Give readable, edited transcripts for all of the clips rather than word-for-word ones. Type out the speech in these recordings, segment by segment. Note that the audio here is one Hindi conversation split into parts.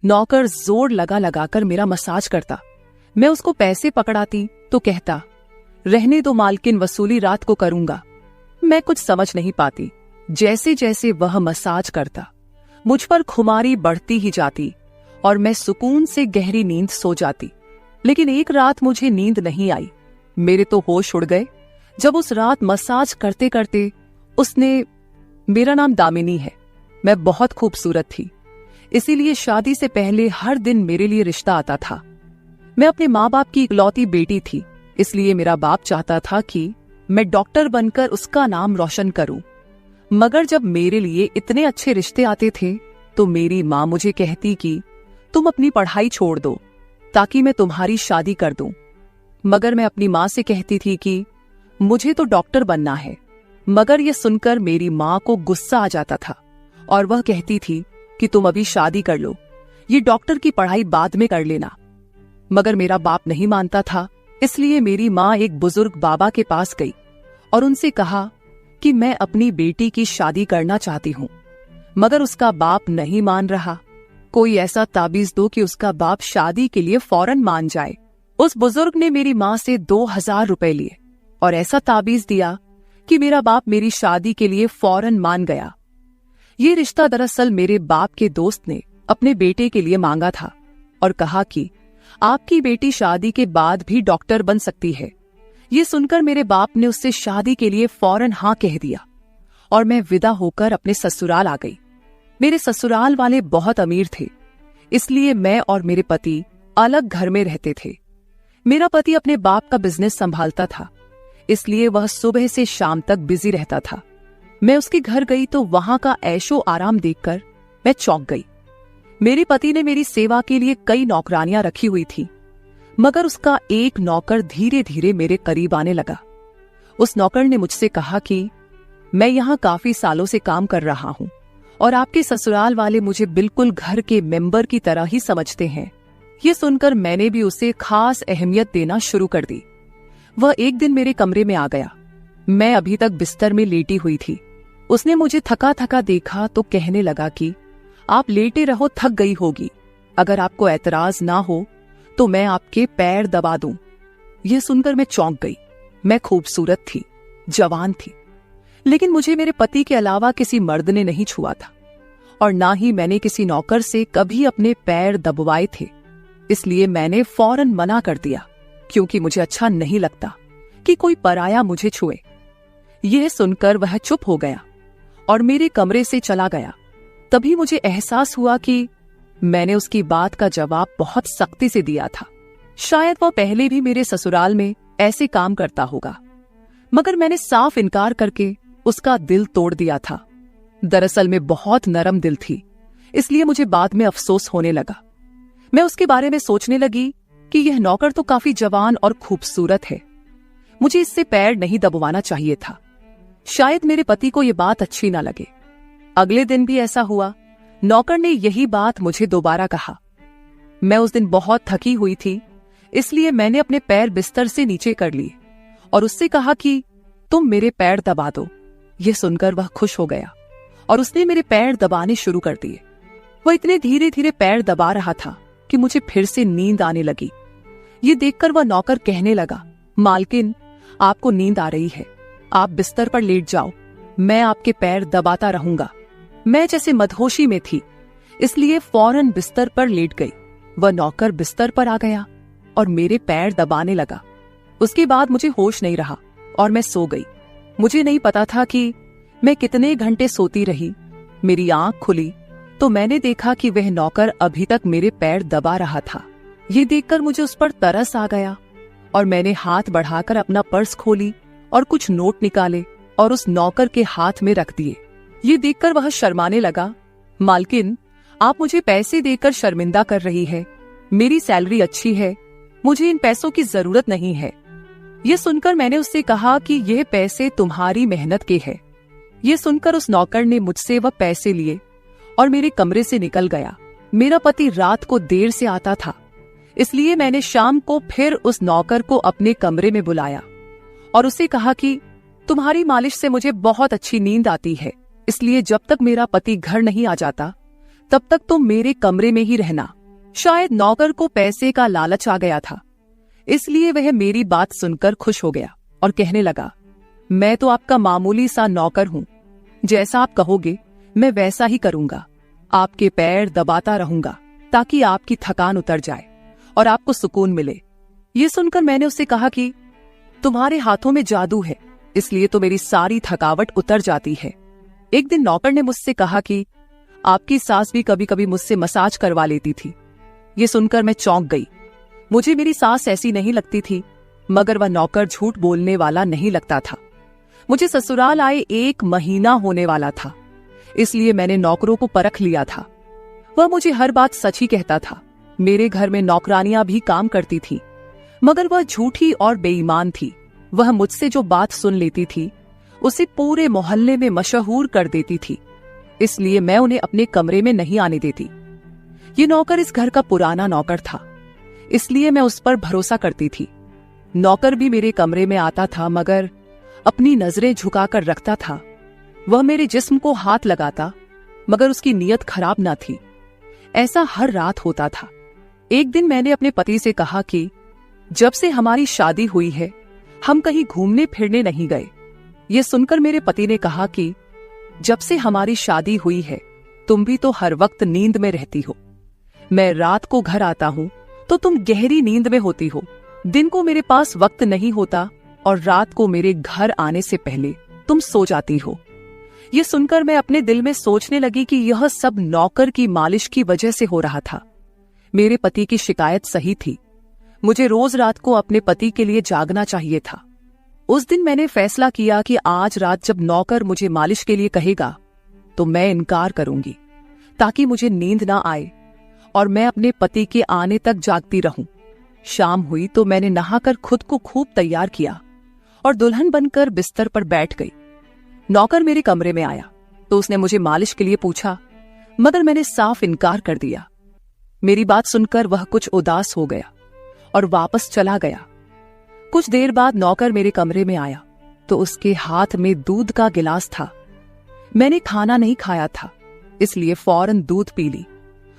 नौकर जोर लगा लगाकर मेरा मसाज करता। मैं उसको पैसे पकड़ाती तो कहता, रहने दो मालकिन, वसूली रात को करूंगा। मैं कुछ समझ नहीं पाती। जैसे जैसे वह मसाज करता मुझ पर खुमारी बढ़ती ही जाती और मैं सुकून से गहरी नींद सो जाती। लेकिन एक रात मुझे नींद नहीं आई। मेरे तो होश उड़ गए जब उस रात मसाज करते करते उसने, मेरा नाम दामिनी है, मैं बहुत खूबसूरत थी, इसीलिए शादी से पहले हर दिन मेरे लिए रिश्ता आता था। मैं अपने माँ बाप की इकलौती बेटी थी, इसलिए मेरा बाप चाहता था कि मैं डॉक्टर बनकर उसका नाम रोशन करूं। मगर जब मेरे लिए इतने अच्छे रिश्ते आते थे तो मेरी माँ मुझे कहती कि तुम अपनी पढ़ाई छोड़ दो ताकि मैं तुम्हारी शादी कर दूं। मगर मैं अपनी माँ से कहती थी कि मुझे तो डॉक्टर बनना है। मगर यह सुनकर मेरी माँ को गुस्सा आ जाता था और वह कहती थी कि तुम अभी शादी कर लो, ये डॉक्टर की पढ़ाई बाद में कर लेना। मगर मेरा बाप नहीं मानता था, इसलिए मेरी माँ एक बुजुर्ग बाबा के पास गई और उनसे कहा कि मैं अपनी बेटी की शादी करना चाहती हूँ। मगर उसका बाप नहीं मान रहा। कोई ऐसा ताबीज दो कि उसका बाप शादी के लिए फौरन मान जाए। उस बुजुर्ग ने मेरी माँ से 2000 रुपए लिए और ऐसा ताबीज दिया कि मेरा बाप मेरी शादी के लिए फौरन मान गया। ये रिश्ता दरअसल मेरे बाप के दोस्त ने अपने बेटे के लिए मांगा था और कहा कि आपकी बेटी शादी के बाद भी डॉक्टर बन सकती है। ये सुनकर मेरे बाप ने उससे शादी के लिए फौरन हाँ कह दिया और मैं विदा होकर अपने ससुराल आ गई। मेरे ससुराल वाले बहुत अमीर थे, इसलिए मैं और मेरे पति अलग घर में रहते थे। मेरा पति अपने बाप का बिजनेस संभालता था, इसलिए वह सुबह से शाम तक बिजी रहता था। मैं उसके घर गई तो वहां का ऐशो आराम देखकर मैं चौंक गई। मेरे पति ने मेरी सेवा के लिए कई नौकरानियां रखी हुई थी, मगर उसका एक नौकर धीरे धीरे मेरे करीब आने लगा। उस नौकर ने मुझसे कहा कि मैं यहाँ काफी सालों से काम कर रहा हूँ और आपके ससुराल वाले मुझे बिल्कुल घर के मेंबर की तरह ही समझते हैं। ये सुनकर मैंने भी उसे खास अहमियत देना शुरू कर दी। वह एक दिन मेरे कमरे में आ गया। मैं अभी तक बिस्तर में लेटी हुई थी। उसने मुझे थका थका देखा तो कहने लगा कि आप लेटे रहो, थक गई होगी। अगर आपको ऐतराज ना हो तो मैं आपके पैर दबा दूं। यह सुनकर मैं चौंक गई। मैं खूबसूरत थी, जवान थी, लेकिन मुझे मेरे पति के अलावा किसी मर्द ने नहीं छुआ था और ना ही मैंने किसी नौकर से कभी अपने पैर दबवाए थे। इसलिए मैंने फौरन मना कर दिया, क्योंकि मुझे अच्छा नहीं लगता कि कोई पराया मुझे छुए। यह सुनकर वह चुप हो गया और मेरे कमरे से चला गया। तभी मुझे एहसास हुआ कि मैंने उसकी बात का जवाब बहुत सख्ती से दिया था। शायद वह पहले भी मेरे ससुराल में ऐसे काम करता होगा, मगर मैंने साफ इनकार करके उसका दिल तोड़ दिया था। दरअसल मैं बहुत नरम दिल थी, इसलिए मुझे बाद में अफसोस होने लगा। मैं उसके बारे में सोचने लगी कि यह नौकर तो काफी जवान और खूबसूरत है, मुझे इससे पैर नहीं दबवाना चाहिए था। शायद मेरे पति को यह बात अच्छी ना लगे। अगले दिन भी ऐसा हुआ। नौकर ने यही बात मुझे दोबारा कहा। मैं उस दिन बहुत थकी हुई थी, इसलिए मैंने अपने पैर बिस्तर से नीचे कर लिए और उससे कहा कि तुम मेरे पैर दबा दो। यह सुनकर वह खुश हो गया और उसने मेरे पैर दबाने शुरू कर दिए। वह इतने धीरे धीरे पैर दबा रहा था कि मुझे फिर से नींद आने लगी। ये देखकर वह नौकर कहने लगा, मालकिन, आपको नींद आ रही है, आप बिस्तर पर लेट जाओ, मैं आपके पैर दबाता रहूंगा। मैं जैसे मदहोशी में थी, इसलिए फौरन बिस्तर पर लेट गई। वह नौकर बिस्तर पर आ गया और मेरे पैर दबाने लगा। उसके बाद मुझे होश नहीं रहा और मैं सो गई। मुझे नहीं पता था कि मैं कितने घंटे सोती रही। मेरी आंख खुली तो मैंने देखा कि वह नौकर अभी तक मेरे पैर दबा रहा था। ये देखकर मुझे उस पर तरस आ गया और मैंने हाथ बढ़ाकर अपना पर्स खोली और कुछ नोट निकाले और उस नौकर के हाथ में रख दिए। ये देखकर वह शर्माने लगा। मालकिन, आप मुझे पैसे देकर शर्मिंदा कर रही है। मेरी सैलरी अच्छी है, मुझे इन पैसों की जरूरत नहीं है। ये सुनकर मैंने उससे कहा कि यह पैसे तुम्हारी मेहनत के हैं। ये सुनकर उस नौकर ने मुझसे वह पैसे लिए और मेरे कमरे से निकल गया। मेरा पति रात को देर से आता था, इसलिए मैंने शाम को फिर उस नौकर को अपने कमरे में बुलाया और उससे कहा कि तुम्हारी मालिश से मुझे बहुत अच्छी नींद आती है, इसलिए जब तक मेरा पति घर नहीं आ जाता तब तक तुम मेरे कमरे में ही रहना। शायद नौकर को पैसे का लालच आ गया था, इसलिए वह मेरी बात सुनकर खुश हो गया और कहने लगा, मैं तो आपका मामूली सा नौकर हूं, जैसा आप कहोगे मैं वैसा ही करूंगा। आपके पैर दबाता रहूंगा ताकि आपकी थकान उतर जाए और आपको सुकून मिले। ये सुनकर मैंने उससे कहा कि तुम्हारे हाथों में जादू है, इसलिए तो मेरी सारी थकावट उतर जाती है। एक दिन नौकर ने मुझसे कहा कि आपकी सास भी कभी कभी मुझसे मसाज करवा लेती थी। ये सुनकर मैं चौंक गई। मुझे मेरी सास ऐसी नहीं लगती थी, मगर वह नौकर झूठ बोलने वाला नहीं लगता था। मुझे ससुराल आए 1 महीना होने वाला था, इसलिए मैंने नौकरों को परख लिया था। वह मुझे हर बात सच ही कहता था। मेरे घर में नौकरानियां भी काम करती थी, मगर वह झूठी और बेईमान थी। वह मुझसे जो बात सुन लेती थी उसे पूरे मोहल्ले में मशहूर कर देती थी, इसलिए मैं उन्हें अपने कमरे में नहीं आने देती। ये नौकर इस घर का पुराना नौकर था, इसलिए मैं उस पर भरोसा करती थी। नौकर भी मेरे कमरे में आता था, मगर अपनी नजरें झुकाकर रखता था। वह मेरे जिस्म को हाथ लगाता, मगर उसकी नीयत खराब न थी। ऐसा हर रात होता था। एक दिन मैंने अपने पति से कहा कि जब से हमारी शादी हुई है हम कहीं घूमने फिरने नहीं गए। ये सुनकर मेरे पति ने कहा कि जब से हमारी शादी हुई है तुम भी तो हर वक्त नींद में रहती हो। मैं रात को घर आता हूं तो तुम गहरी नींद में होती हो। दिन को मेरे पास वक्त नहीं होता और रात को मेरे घर आने से पहले तुम सो जाती हो। ये सुनकर मैं अपने दिल में सोचने लगी कि यह सब नौकर की मालिश की वजह से हो रहा था। मेरे पति की शिकायत सही थी। मुझे रोज रात को अपने पति के लिए जागना चाहिए था। उस दिन मैंने फैसला किया कि आज रात जब नौकर मुझे मालिश के लिए कहेगा तो मैं इनकार करूंगी, ताकि मुझे नींद ना आए और मैं अपने पति के आने तक जागती रहूं। शाम हुई तो मैंने नहाकर खुद को खूब तैयार किया और दुल्हन बनकर बिस्तर पर बैठ गई। नौकर मेरे कमरे में आया तो उसने मुझे मालिश के लिए पूछा, मगर मैंने साफ इनकार कर दिया। मेरी बात सुनकर वह कुछ उदास हो गया और वापस चला गया। कुछ देर बाद नौकर मेरे कमरे में आया तो उसके हाथ में दूध का गिलास था। मैंने खाना नहीं खाया था, इसलिए फौरन दूध पी ली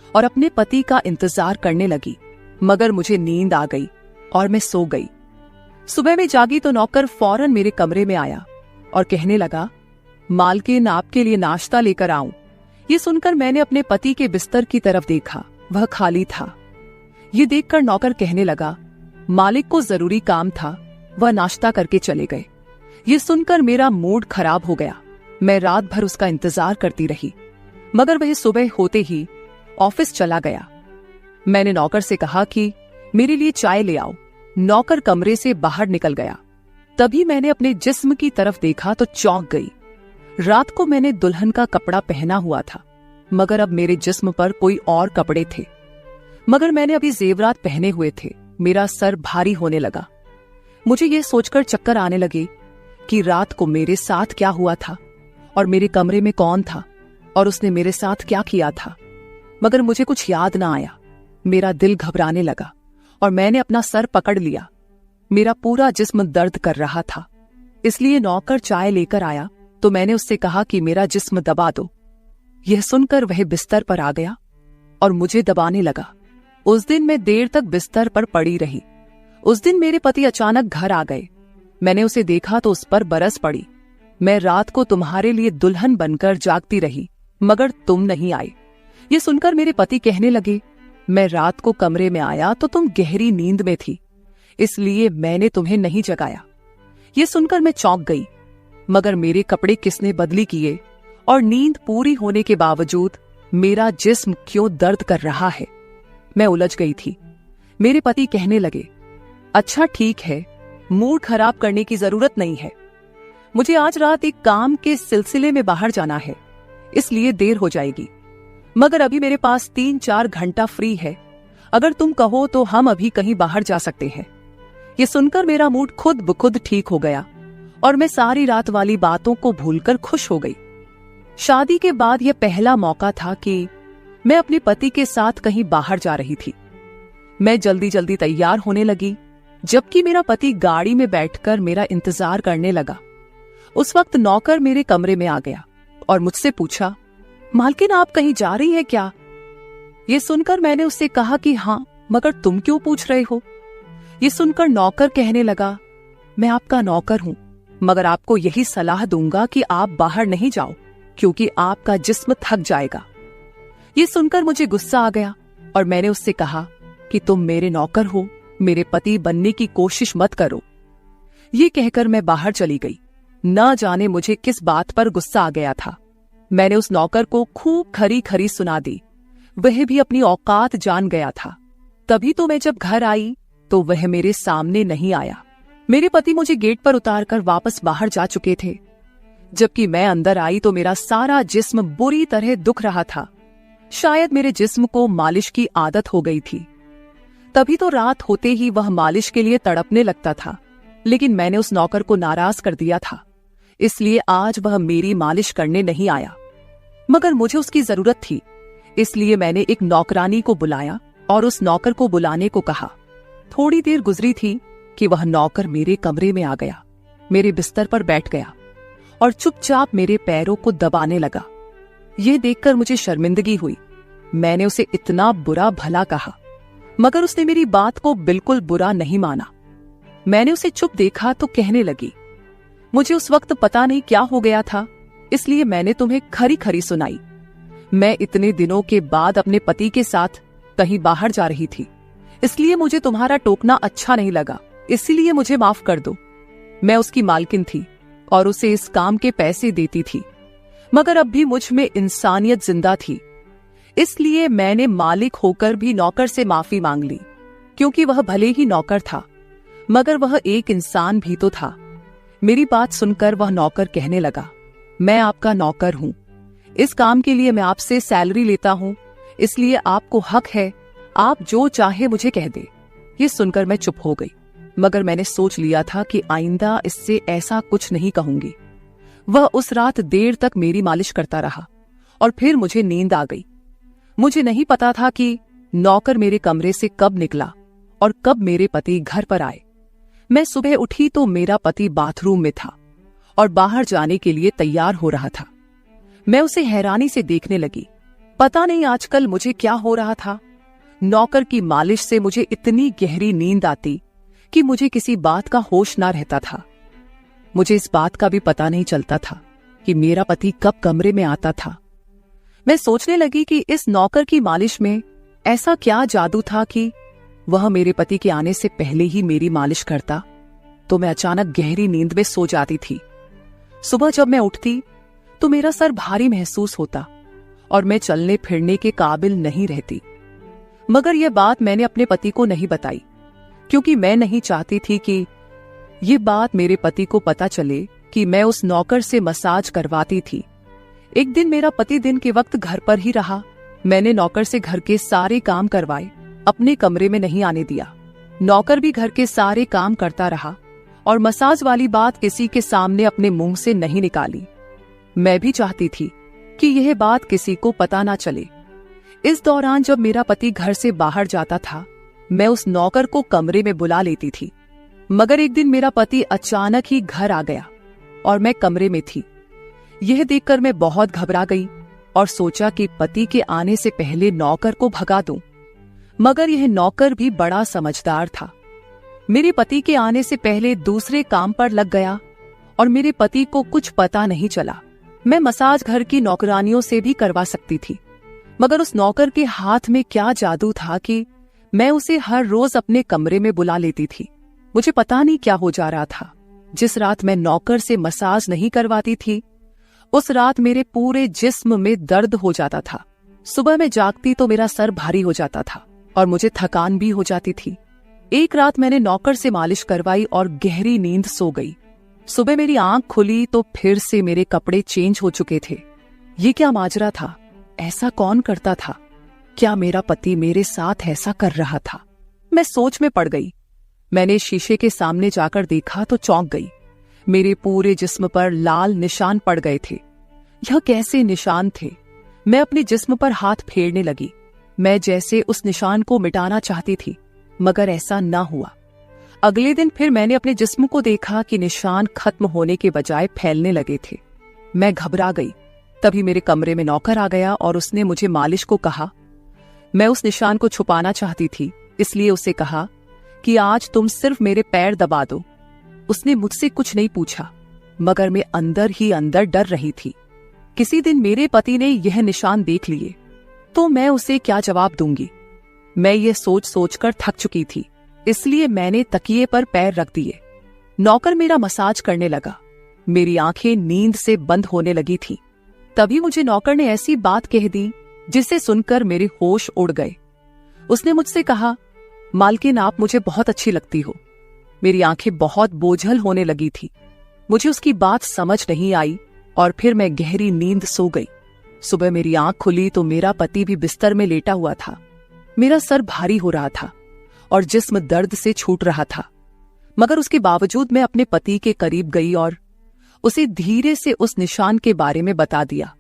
और अपने पति का इंतजार करने लगी, मगर मुझे नींद आ गई और मैं सो गई। सुबह में जागी तो नौकर फौरन मेरे कमरे में आया और कहने लगा, मालकिन आपके लिए नाश्ता लेकर आऊं। ये सुनकर मैंने अपने पति के बिस्तर की तरफ देखा, वह खाली था। ये देखकर नौकर कहने लगा, मालिक को जरूरी काम था, वह नाश्ता करके चले गए। ये सुनकर मेरा मूड खराब हो गया। मैं रात भर उसका इंतजार करती रही, मगर वह सुबह होते ही ऑफिस चला गया। मैंने नौकर से कहा कि मेरे लिए चाय ले आओ। नौकर कमरे से बाहर निकल गया। तभी मैंने अपने जिस्म की तरफ देखा तो चौंक गई। रात को मैंने दुल्हन का कपड़ा पहना हुआ था, मगर अब मेरे जिस्म पर कोई और कपड़े थे। मगर मैंने अभी जेवरात पहने हुए थे। मेरा सर भारी होने लगा। मुझे यह सोचकर चक्कर आने लगे कि रात को मेरे साथ क्या हुआ था और मेरे कमरे में कौन था और उसने मेरे साथ क्या किया था, मगर मुझे कुछ याद ना आया। मेरा दिल घबराने लगा और मैंने अपना सर पकड़ लिया। मेरा पूरा जिस्म दर्द कर रहा था, इसलिए नौकर चाय लेकर आया तो मैंने उससे कहा कि मेरा जिस्म दबा दो। यह सुनकर वह बिस्तर पर आ गया और मुझे दबाने लगा। उस दिन मैं देर तक बिस्तर पर पड़ी रही। उस दिन मेरे पति अचानक घर आ गए। मैंने उसे देखा तो उस पर बरस पड़ी। मैं रात को तुम्हारे लिए दुल्हन बनकर जागती रही, मगर तुम नहीं आए। ये सुनकर मेरे पति कहने लगे, मैं रात को कमरे में आया तो तुम गहरी नींद में थी, इसलिए मैंने तुम्हें नहीं जगाया। ये सुनकर मैं चौंक गई, मगर मेरे कपड़े किसने बदली किए और नींद पूरी होने के बावजूद मेरा जिस्म क्यों दर्द कर रहा है। मैं उलझ गई थी। मेरे पति कहने लगे, अच्छा ठीक है, मूड खराब करने की जरूरत नहीं है। मुझे आज रात एक काम के सिलसिले में बाहर जाना है, इसलिए देर हो जाएगी, मगर अभी मेरे पास 3-4 घंटा फ्री है। अगर तुम कहो तो हम अभी कहीं बाहर जा सकते हैं। ये सुनकर मेरा मूड खुद ब खुद ठीक हो गया और मैं सारी रात वाली बातों को भूलकर खुश हो गई। शादी के बाद यह पहला मौका था कि मैं अपने पति के साथ कहीं बाहर जा रही थी। मैं जल्दी जल्दी तैयार होने लगी, जबकि मेरा पति गाड़ी में बैठकर मेरा इंतजार करने लगा। उस वक्त नौकर मेरे कमरे में आ गया और मुझसे पूछा, मालकिन, आप कहीं जा रही हैं क्या? ये सुनकर मैंने उससे कहा कि हाँ, मगर तुम क्यों पूछ रहे हो? ये सुनकर नौकर कहने लगा, मैं आपका नौकर हूं, मगर आपको यही सलाह दूंगा कि आप बाहर नहीं जाओ, क्योंकि आपका जिस्म थक जाएगा। ये सुनकर मुझे गुस्सा आ गया और मैंने उससे कहा कि तुम मेरे नौकर हो, मेरे पति बनने की कोशिश मत करो। ये कहकर मैं बाहर चली गई। न जाने मुझे किस बात पर गुस्सा आ गया था। मैंने उस नौकर को खूब खरी खरी सुना दी। वह भी अपनी औकात जान गया था। तभी तो मैं जब घर आई तो वह मेरे सामने नहीं आया। मेरे पति मुझे गेट पर उतारकर वापस बाहर जा चुके थे। जबकि मैं अंदर आई तो मेरा सारा जिस्म बुरी तरह दुख रहा था। शायद मेरे जिस्म को मालिश की आदत हो गई थी। तभी तो रात होते ही वह मालिश के लिए तड़पने लगता था। लेकिन मैंने उस नौकर को नाराज कर दिया था, इसलिए आज वह मेरी मालिश करने नहीं आया। मगर मुझे उसकी जरूरत थी, इसलिए मैंने एक नौकरानी को बुलाया और उस नौकर को बुलाने को कहा। थोड़ी देर गुजरी थी कि वह नौकर मेरे कमरे में आ गया, मेरे बिस्तर पर बैठ गया और चुपचाप मेरे पैरों को दबाने लगा। यह देखकर मुझे शर्मिंदगी हुई। मैंने उसे इतना बुरा भला कहा, मगर उसने मेरी बात को बिल्कुल बुरा नहीं माना। मैंने उसे चुप देखा तो कहने लगी, मुझे उस वक्त पता नहीं क्या हो गया था, इसलिए मैंने तुम्हें खरी खरी सुनाई। मैं इतने दिनों के बाद अपने पति के साथ कहीं बाहर जा रही थी, इसलिए मुझे तुम्हारा टोकना अच्छा नहीं लगा, इसलिए मुझे माफ कर दो। मैं उसकी मालकिन थी और उसे इस काम के पैसे देती थी, मगर अब भी मुझ में इंसानियत जिंदा थी, इसलिए मैंने मालिक होकर भी नौकर से माफी मांग ली। क्योंकि वह भले ही नौकर था, मगर वह एक इंसान भी तो था। मेरी बात सुनकर वह नौकर कहने लगा, मैं आपका नौकर हूं, इस काम के लिए मैं आपसे सैलरी लेता हूं, इसलिए आपको हक है, आप जो चाहे मुझे कह दे। ये सुनकर मैं चुप हो गई, मगर मैंने सोच लिया था कि आइंदा इससे ऐसा कुछ नहीं कहूंगी। वह उस रात देर तक मेरी मालिश करता रहा और फिर मुझे नींद आ गई। मुझे नहीं पता था कि नौकर मेरे कमरे से कब निकला और कब मेरे पति घर पर आए। मैं सुबह उठी तो मेरा पति बाथरूम में था और बाहर जाने के लिए तैयार हो रहा था। मैं उसे हैरानी से देखने लगी। पता नहीं आजकल मुझे क्या हो रहा था। नौकर की मालिश से मुझे इतनी गहरी नींद आती कि मुझे किसी बात का होश ना रहता था। मुझे इस बात का भी पता नहीं चलता था कि मेरा पति कब कमरे में आता था। मैं सोचने लगी कि इस नौकर की मालिश में ऐसा क्या जादू था कि वह मेरे पति के आने से पहले ही मेरी मालिश करता, तो मैं अचानक गहरी नींद में सो जाती थी। सुबह जब मैं उठती तो मेरा सर भारी महसूस होता और मैं चलने फिरने के काबिल नहीं रहती। मगर यह बात मैंने अपने पति को नहीं बताई, क्योंकि मैं नहीं चाहती थी कि ये बात मेरे पति को पता चले कि मैं उस नौकर से मसाज करवाती थी। एक दिन मेरा पति दिन के वक्त घर पर ही रहा। मैंने नौकर से घर के सारे काम करवाए, अपने कमरे में नहीं आने दिया। नौकर भी घर के सारे काम करता रहा और मसाज वाली बात किसी के सामने अपने मुंह से नहीं निकाली। मैं भी चाहती थी कि यह बात किसी को पता ना चले। इस दौरान जब मेरा पति घर से बाहर जाता था, मैं उस नौकर को कमरे में बुला लेती थी। मगर एक दिन मेरा पति अचानक ही घर आ गया और मैं कमरे में थी। यह देखकर मैं बहुत घबरा गई और सोचा कि पति के आने से पहले नौकर को भगा दूं। मगर यह नौकर भी बड़ा समझदार था। मेरे पति के आने से पहले दूसरे काम पर लग गया और मेरे पति को कुछ पता नहीं चला। मैं मसाज घर की नौकरानियों से भी करवा सकती थी, मगर उस नौकर के हाथ में क्या जादू था कि मैं उसे हर रोज अपने कमरे में बुला लेती थी। मुझे पता नहीं क्या हो जा रहा था। जिस रात मैं नौकर से मसाज नहीं करवाती थी, उस रात मेरे पूरे जिस्म में दर्द हो जाता था। सुबह में जागती तो मेरा सर भारी हो जाता था और मुझे थकान भी हो जाती थी। एक रात मैंने नौकर से मालिश करवाई और गहरी नींद सो गई। सुबह मेरी आंख खुली तो फिर से मेरे कपड़े चेंज हो चुके थे। ये क्या माजरा था? ऐसा कौन करता था? क्या मेरा पति मेरे साथ ऐसा कर रहा था? मैं सोच में पड़ गई। मैंने शीशे के सामने जाकर देखा तो चौंक गई। मेरे पूरे जिस्म पर लाल निशान पड़ गए थे। यह कैसे निशान थे? मैं अपने जिस्म पर हाथ फेरने लगी। मैं जैसे उस निशान को मिटाना चाहती थी, मगर ऐसा ना हुआ। अगले दिन फिर मैंने अपने जिस्म को देखा कि निशान खत्म होने के बजाय फैलने लगे थे। मैं घबरा गई। तभी मेरे कमरे में नौकर आ गया और उसने मुझे मालिश को कहा। मैं उस निशान को छुपाना चाहती थी, इसलिए उसे कहा कि आज तुम सिर्फ मेरे पैर दबा दो। उसने मुझसे कुछ नहीं पूछा, मगर मैं अंदर ही अंदर डर रही थी। किसी दिन मेरे पति ने यह निशान देख लिए तो मैं उसे क्या जवाब दूंगी। मैं ये सोच सोचकर थक चुकी थी, इसलिए मैंने तकिए पर पैर रख दिए। नौकर मेरा मसाज करने लगा। मेरी आंखें नींद से बंद होने लगी थी। तभी मुझे नौकर ने ऐसी बात कह दी जिसे सुनकर मेरे होश उड़ गए। उसने मुझसे कहा, मालकिन आप मुझे बहुत अच्छी लगती हो। मेरी आंखें बहुत बोझल होने लगी थी। मुझे उसकी बात समझ नहीं आई और फिर मैं गहरी नींद सो गई। सुबह मेरी आंख खुली तो मेरा पति भी बिस्तर में लेटा हुआ था। मेरा सर भारी हो रहा था और जिस्म दर्द से छूट रहा था, मगर उसके बावजूद मैं अपने पति के करीब गई और उसे धीरे से उस निशान के बारे में बता दिया।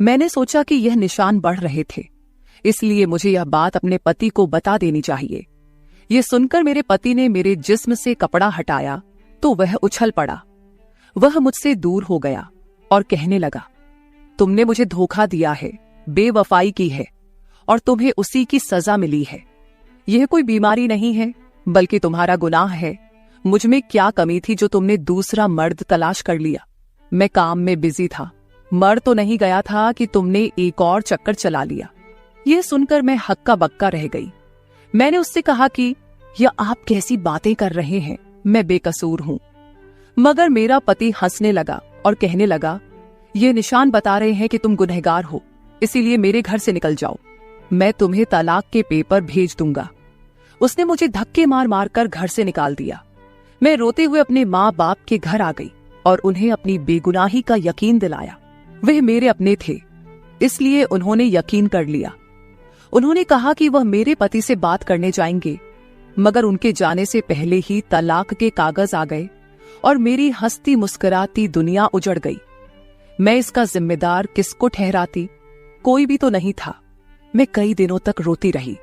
मैंने सोचा कि यह निशान बढ़ रहे थे, इसलिए मुझे यह बात अपने पति को बता देनी चाहिए। यह सुनकर मेरे पति ने मेरे जिस्म से कपड़ा हटाया तो वह उछल पड़ा। वह मुझसे दूर हो गया और कहने लगा, तुमने मुझे धोखा दिया है, बेवफाई की है और तुम्हें उसी की सजा मिली है। यह कोई बीमारी नहीं है, बल्कि तुम्हारा गुनाह है। मुझ में क्या कमी थी जो तुमने दूसरा मर्द तलाश कर लिया। मैं काम में बिजी था, मर तो नहीं गया था कि तुमने एक और चक्कर चला लिया। यह सुनकर मैं हक्का बक्का रह गई। मैंने उससे कहा कि यह आप कैसी बातें कर रहे हैं, मैं बेकसूर हूं। मगर मेरा पति हंसने लगा और कहने लगा, ये निशान बता रहे हैं कि तुम गुनहगार हो, इसीलिए मेरे घर से निकल जाओ, मैं तुम्हें तलाक के पेपर भेज दूंगा। उसने मुझे धक्के मार मार कर घर से निकाल दिया। मैं रोते हुए अपने माँ बाप के घर आ गई और उन्हें अपनी बेगुनाही का यकीन दिलाया। वह मेरे अपने थे, इसलिए उन्होंने यकीन कर लिया। उन्होंने कहा कि वह मेरे पति से बात करने जाएंगे, मगर उनके जाने से पहले ही तलाक के कागज आ गए और मेरी हंसती मुस्कुराती दुनिया उजड़ गई। मैं इसका जिम्मेदार किसको ठहराती? कोई भी तो नहीं था। मैं कई दिनों तक रोती रही।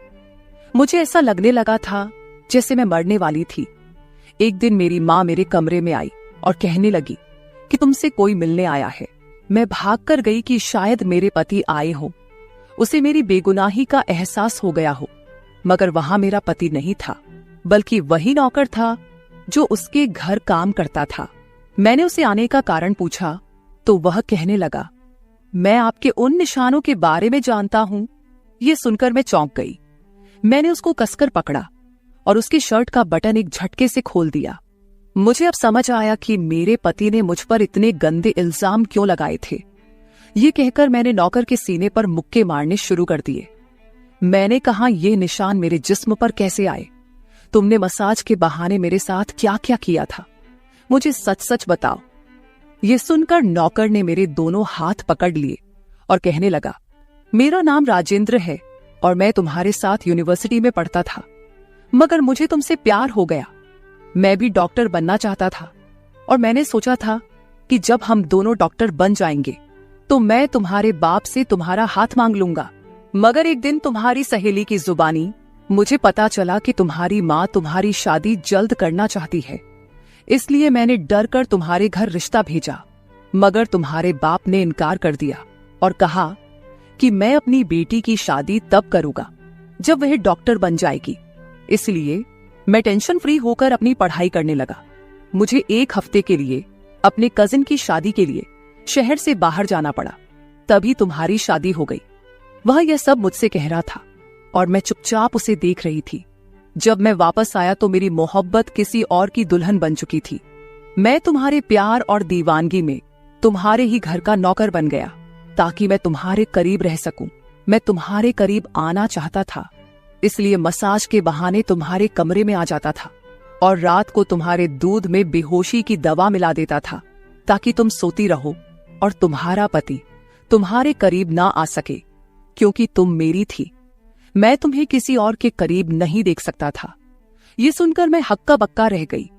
मुझे ऐसा लगने लगा था जैसे मैं मरने वाली थी। एक दिन मेरी माँ मेरे कमरे में आई और कहने लगी कि तुमसे कोई मिलने आया है। मैं भागकर गई कि शायद मेरे पति आए हो, उसे मेरी बेगुनाही का एहसास हो गया हो। मगर वहां मेरा पति नहीं था, बल्कि वही नौकर था जो उसके घर काम करता था। मैंने उसे आने का कारण पूछा तो वह कहने लगा, मैं आपके उन निशानों के बारे में जानता हूं। यह सुनकर मैं चौंक गई। मैंने उसको कसकर पकड़ा और उसकी शर्ट का बटन एक झटके से खोल दिया। मुझे अब समझ आया कि मेरे पति ने मुझ पर इतने गंदे इल्जाम क्यों लगाए थे। ये कहकर मैंने नौकर के सीने पर मुक्के मारने शुरू कर दिए। मैंने कहा, ये निशान मेरे जिस्म पर कैसे आए? तुमने मसाज के बहाने मेरे साथ क्या क्या किया था? मुझे सच सच बताओ। ये सुनकर नौकर ने मेरे दोनों हाथ पकड़ लिए और कहने लगा, मेरा नाम राजेंद्र है और मैं तुम्हारे साथ यूनिवर्सिटी में पढ़ता था, मगर मुझे तुमसे प्यार हो गया। मैं भी डॉक्टर बनना चाहता था और मैंने सोचा था कि जब हम दोनों डॉक्टर बन जाएंगे तो मैं तुम्हारे बाप से तुम्हारा हाथ मांग लूंगा। मगर एक दिन तुम्हारी सहेली की जुबानी मुझे पता चला कि तुम्हारी माँ तुम्हारी शादी जल्द करना चाहती है, इसलिए मैंने डर कर तुम्हारे घर रिश्ता भेजा। मगर तुम्हारे बाप ने इनकार कर दिया और कहा कि मैं अपनी बेटी की शादी तब करूंगा जब वह डॉक्टर बन जाएगी। इसलिए मैं टेंशन फ्री होकर अपनी पढ़ाई करने लगा। मुझे एक हफ्ते के लिए अपने कजिन की शादी के लिए शहर से बाहर जाना पड़ा। तभी तुम्हारी शादी हो गई। वह यह सब मुझसे कह रहा था और मैं चुपचाप उसे देख रही थी। जब मैं वापस आया तो मेरी मोहब्बत किसी और की दुल्हन बन चुकी थी। मैं तुम्हारे प्यार और दीवानगी में तुम्हारे ही घर का नौकर बन गया ताकि मैं तुम्हारे करीब रह सकूं। मैं तुम्हारे करीब आना चाहता था, इसलिए मसाज के बहाने तुम्हारे कमरे में आ जाता था और रात को तुम्हारे दूध में बेहोशी की दवा मिला देता था ताकि तुम सोती रहो और तुम्हारा पति तुम्हारे करीब ना आ सके, क्योंकि तुम मेरी थी। मैं तुम्हें किसी और के करीब नहीं देख सकता था। ये सुनकर मैं हक्का बक्का रह गई।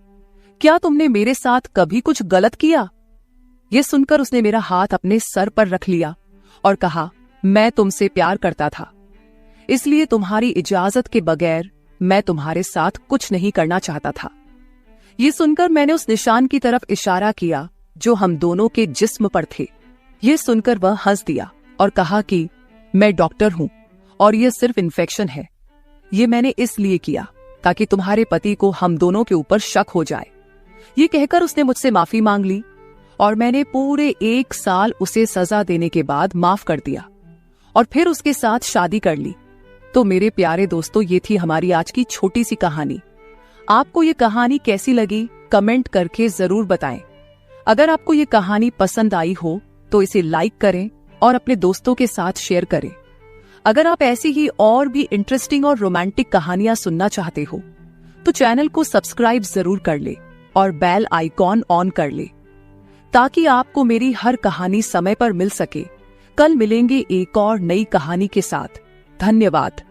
क्या तुमने मेरे साथ कभी कुछ गलत किया? ये सुनकर उसने मेरा हाथ अपने सर पर रख लिया और कहा, मैं तुमसे प्यार करता था, इसलिए तुम्हारी इजाजत के बगैर मैं तुम्हारे साथ कुछ नहीं करना चाहता था। ये सुनकर मैंने उस निशान की तरफ इशारा किया जो हम दोनों के जिस्म पर थे। ये सुनकर वह हंस दिया और कहा कि मैं डॉक्टर हूं और यह सिर्फ इन्फेक्शन है। ये मैंने इसलिए किया ताकि तुम्हारे पति को हम दोनों के ऊपर शक हो जाए। ये कहकर उसने मुझसे माफी मांग ली और मैंने पूरे 1 साल उसे सजा देने के बाद माफ कर दिया और फिर उसके साथ शादी कर ली। तो मेरे प्यारे दोस्तों, ये थी हमारी आज की छोटी सी कहानी। आपको ये कहानी कैसी लगी कमेंट करके जरूर बताएं। अगर आपको ये कहानी पसंद आई हो तो इसे लाइक करें और अपने दोस्तों के साथ शेयर करें। अगर आप ऐसी ही और भी इंटरेस्टिंग और रोमांटिक कहानियां सुनना चाहते हो तो चैनल को सब्सक्राइब जरूर कर ले और बेल आइकॉन ऑन कर ले ताकि आपको मेरी हर कहानी समय पर मिल सके। कल मिलेंगे एक और नई कहानी के साथ। धन्यवाद।